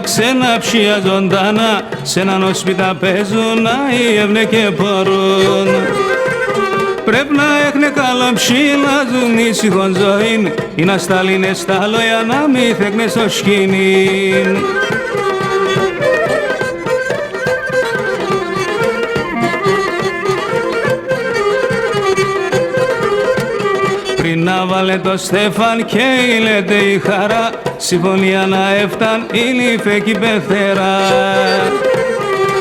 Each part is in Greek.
τα ξένα ψία ζωντανά, σ' έναν οσπίτα παίζουν αΐευνε και μπορούν. Πρέπει να έχουνε καλό ψηλάζουν ήσυχον ζωήν, ή να σταλίνε στα λόγια να μη θέκνε στο σκηνήν. Πριν να βάλε το Στέφαν και ηλέτε η χαρά, συμφωνία να έφταν η λίφε κι η πεθερά.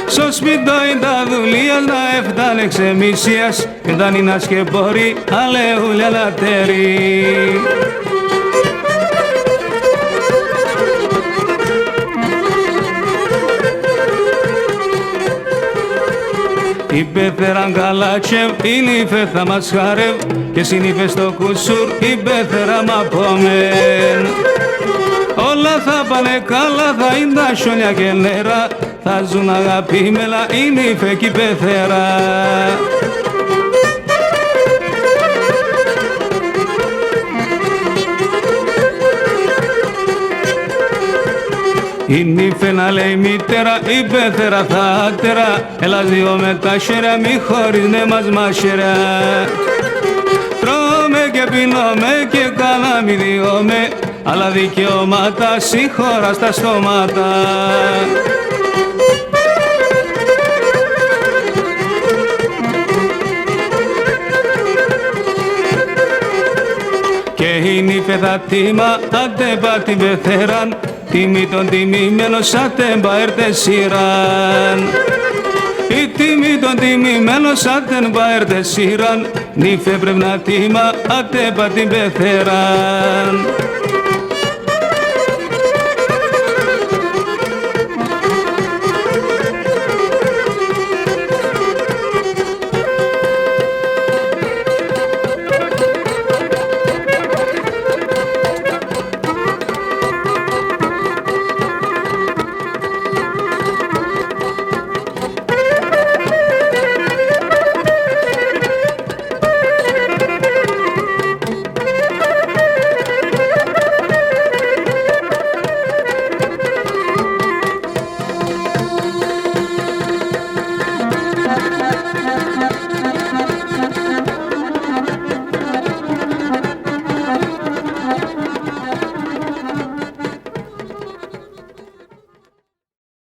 Στο σπιτό είναι τα δουλείας να έφτανε ξεμίσιας, κι όταν είναι ασκεπόροι αλεούλια λατέρι. Η πεθεράν καλάτσευ, η λίφε θα μας χαρευ, και συνήφε στο κουσούρ η πεθερά μ' απόμεν. Όλα θα πάνε καλά, θα είναι τα σιόνια και νερά, θα ζουν αγαπήμελα η λίφε κι η πεθερά. Η νύφε να λέει μητέρα, η πεθερά θα άτερα, έλα δύο με τα σέρια, μη χωρίσνε μας μάσερα. Τρώμε και πίνουμε και καλά μη διώμε, αλλά δικαιώματα συγχώρα στα στόματα. Και η νύφε θα τιμά, αντέπα την πεθεράν, τιμή των τιμημένων σαν τέμπα έρτε σειράν. Η τιμή των τιμημένων σαν τέμπα έρτε σειράν, νύφε πρέπει να τιμά, αντέπα την πεθεράν.